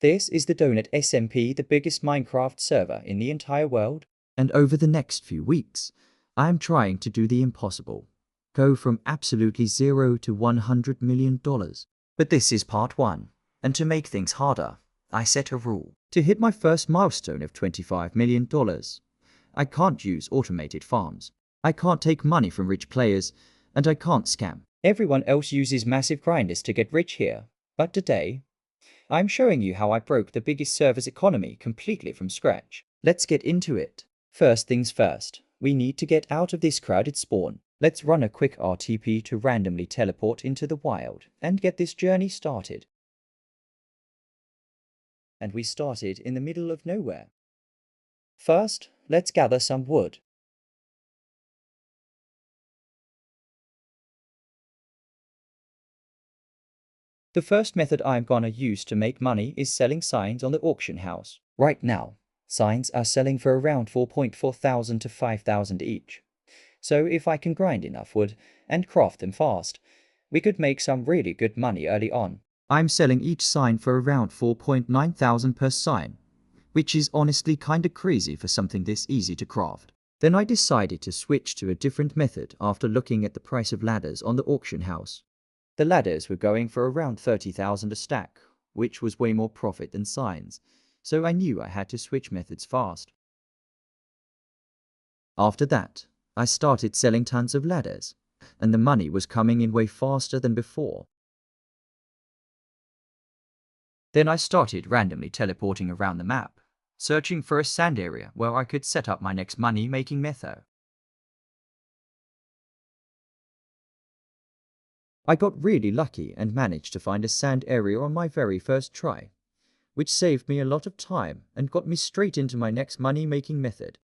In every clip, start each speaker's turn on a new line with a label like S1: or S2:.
S1: This is the Donut SMP, the biggest Minecraft server in the entire world.
S2: And over the next few weeks, I am trying to do the impossible. Go from absolutely zero to $100 million. But this is part 1. And to make things harder, I set a rule. To hit my first milestone of $25 million, I can't use automated farms. I can't take money from rich players, and I can't scam.
S1: Everyone else uses massive grinders to get rich here. But today, I'm showing you how I broke the biggest server's economy completely from scratch. Let's get into it. First things first, we need to get out of this crowded spawn. Let's run a quick RTP to randomly teleport into the wild and get this journey started. And we started in the middle of nowhere. First, let's gather some wood. The first method I'm gonna use to make money is selling signs on the auction house. Right now, signs are selling for around 4.4 thousand to 5,000 each. So if I can grind enough wood and craft them fast, we could make some really good money early on.
S2: I'm selling each sign for around 4.9 thousand per sign, which is honestly kinda crazy for something this easy to craft. Then I decided to switch to a different method after looking at the price of ladders on the auction house. The ladders were going for around 30,000 a stack, which was way more profit than signs, so I knew I had to switch methods fast. After that, I started selling tons of ladders, and the money was coming in way faster than before. Then I started randomly teleporting around the map, searching for a sand area where I could set up my next money-making method. I got really lucky and managed to find a sand area on my very first try, which saved me a lot of time and got me straight into my next money-making method.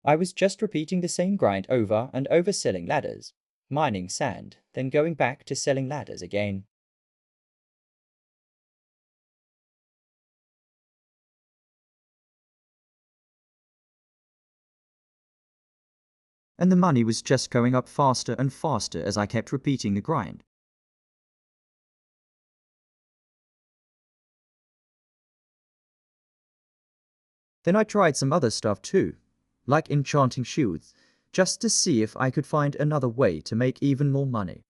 S1: I was just repeating the same grind over and over, selling ladders, mining sand, then going back to selling ladders again.
S2: And the money was just going up faster and faster as I kept repeating the grind. Then I tried some other stuff too, like enchanting shields, just to see if I could find another way to make even more money.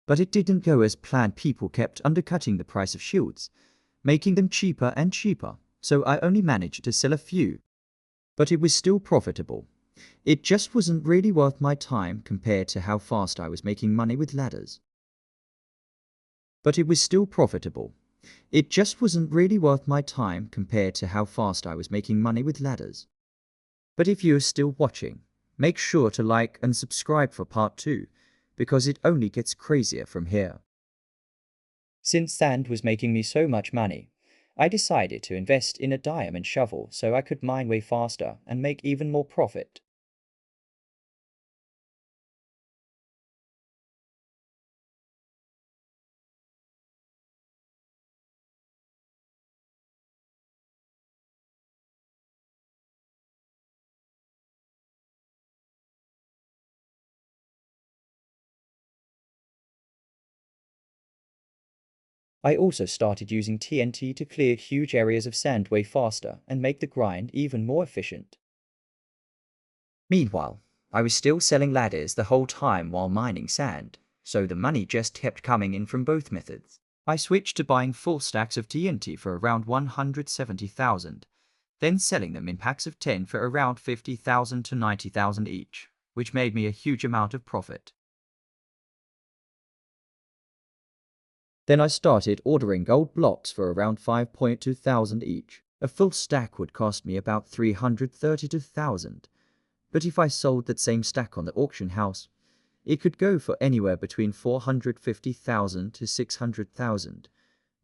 S2: But it didn't go as planned. People kept undercutting the price of shields, making them cheaper and cheaper, so I only managed to sell a few. But it was still profitable. It just wasn't really worth my time compared to how fast I was making money with ladders. But it was still profitable. It just wasn't really worth my time compared to how fast I was making money with ladders. But if you're still watching, make sure to like and subscribe for part 2, because it only gets crazier from here.
S1: Since sand was making me so much money, I decided to invest in a diamond shovel so I could mine way faster and make even more profit. I also started using TNT to clear huge areas of sand way faster and make the grind even more efficient. Meanwhile, I was still selling ladders the whole time while mining sand, so the money just kept coming in from both methods. I switched to buying full stacks of TNT for around 170,000, then selling them in packs of 10 for around 50,000 to 90,000 each, which made me a huge amount of profit. Then I started ordering gold blocks for around 5.2 thousand each. A full stack would cost me about 332,000, but if I sold that same stack on the auction house, it could go for anywhere between 450,000 to 600,000,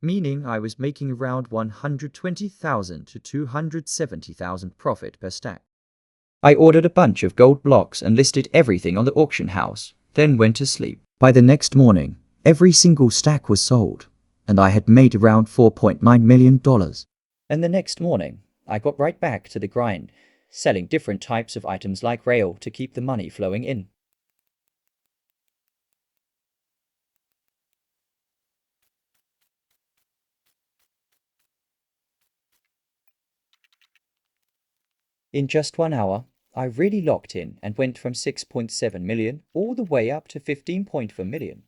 S1: meaning I was making around 120,000 to 270,000 profit per stack. I ordered a bunch of gold blocks and listed everything on the auction house, then went to sleep. By the next morning, every single stack was sold, and I had made around $4.9 million. And the next morning, I got right back to the grind, selling different types of items like rail to keep the money flowing in. In just 1 hour, I really locked in and went from 6.7 million all the way up to 15.4 million,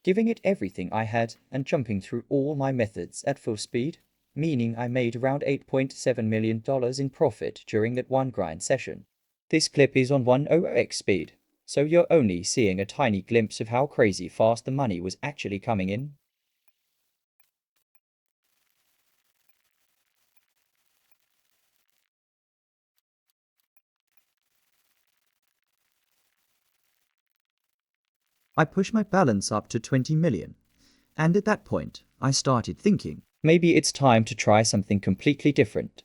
S1: giving it everything I had and jumping through all my methods at full speed, meaning I made around $8.7 million in profit during that one grind session. This clip is on 10x speed, so you're only seeing a tiny glimpse of how crazy fast the money was actually coming in. I pushed my balance up to 20 million, and at that point, I started thinking, maybe it's time to try something completely different.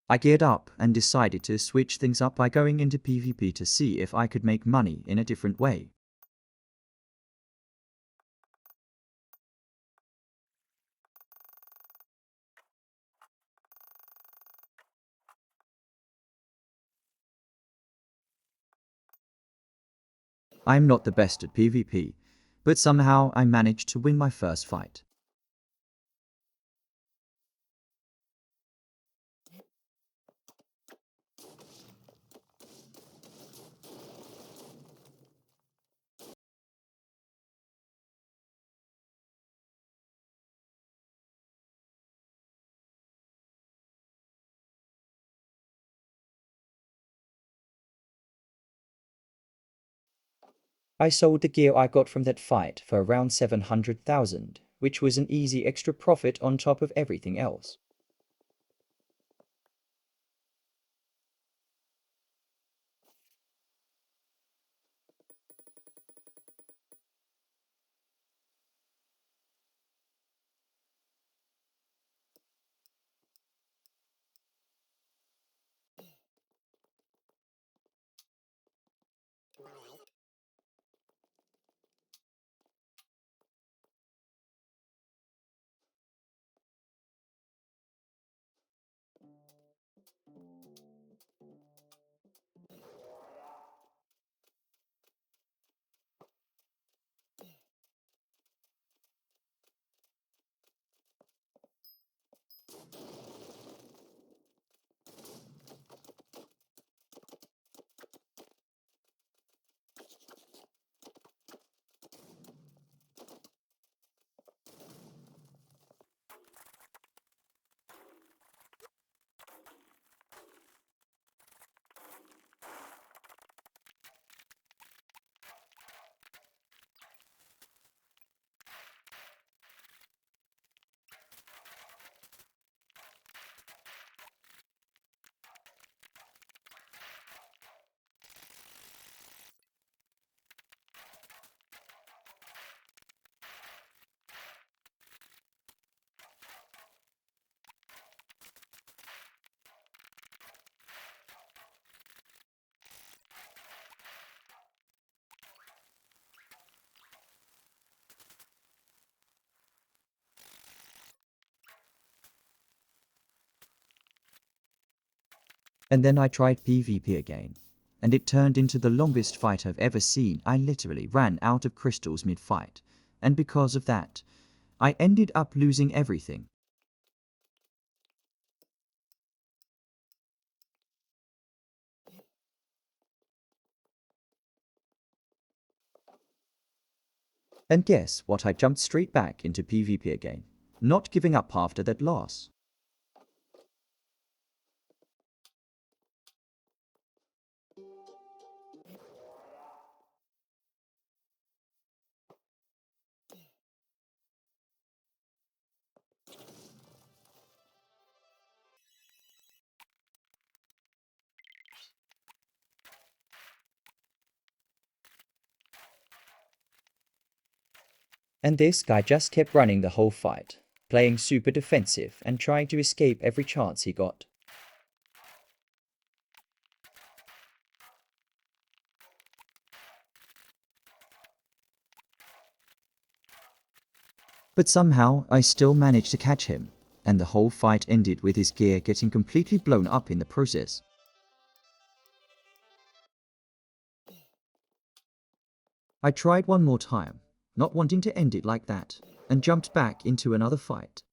S1: I geared up and decided to switch things up by going into PvP to see if I could make money in a different way. I'm not the best at PvP, but somehow I managed to win my first fight. I sold the gear I got from that fight for around 700,000, which was an easy extra profit on top of everything else. And then I tried PvP again, and it turned into the longest fight I've ever seen. I literally ran out of crystals mid-fight, and because of that, I ended up losing everything. And guess what? I jumped straight back into PvP again, not giving up after that loss. And this guy just kept running the whole fight, playing super defensive and trying to escape every chance he got.
S2: But somehow I still managed to catch him, and the whole fight ended with his gear getting completely blown up in the process. I tried one more time, not wanting to end it like that, and jumped back into another fight.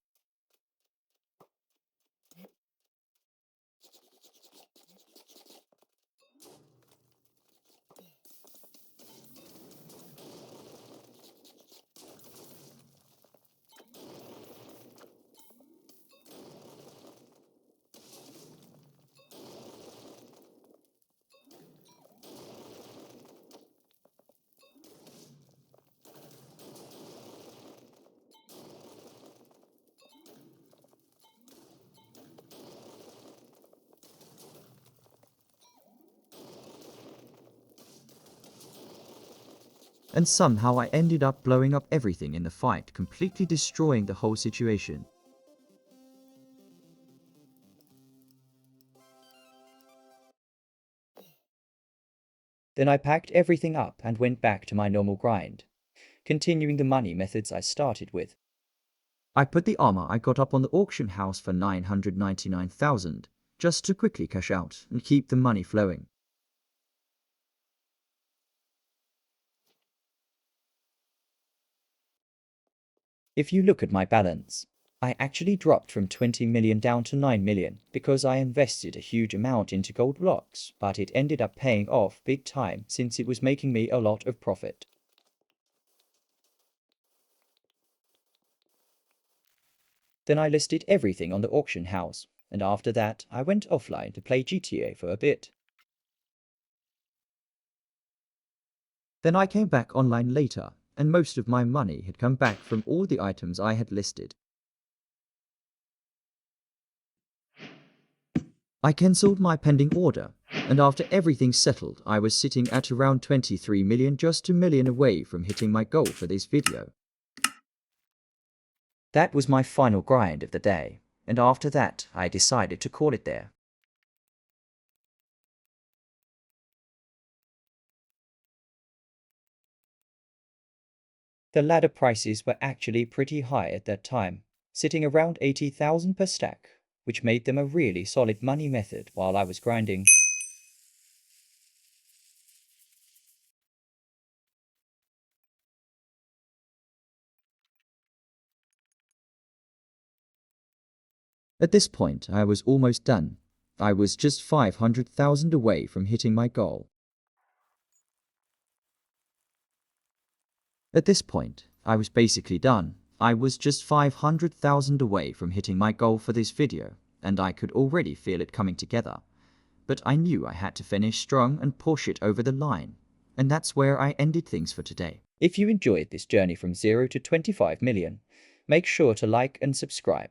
S2: And somehow I ended up blowing up everything in the fight, completely destroying the whole situation.
S1: Then I packed everything up and went back to my normal grind, continuing the money methods I started with.
S2: I put the armor I got up on the auction house for 999,000, just to quickly cash out and keep the money flowing.
S1: If you look at my balance, I actually dropped from 20 million down to 9 million because I invested a huge amount into gold blocks, but it ended up paying off big time since it was making me a lot of profit. Then I listed everything on the auction house, and after that I went offline to play GTA for a bit.
S2: Then I came back online later, and most of my money had come back from all the items I had listed. I cancelled my pending order, and after everything settled, I was sitting at around 23 million, just 2 million away from hitting my goal for this video.
S1: That was my final grind of the day, and after that I decided to call it there. The ladder prices were actually pretty high at that time, sitting around 80,000 per stack, which made them a really solid money method while I was grinding.
S2: At this point, I was almost done. I was just 500,000 away from hitting my goal. At this point, I was basically done. I was just 500,000 away from hitting my goal for this video, and I could already feel it coming together. But I knew I had to finish strong and push it over the line. And that's where I ended things for today.
S1: If you enjoyed this journey from 0 to 25 million, make sure to like and subscribe,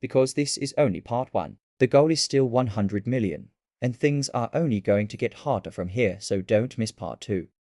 S1: because this is only part 1. The goal is still 100 million, and things are only going to get harder from here, so don't miss part 2.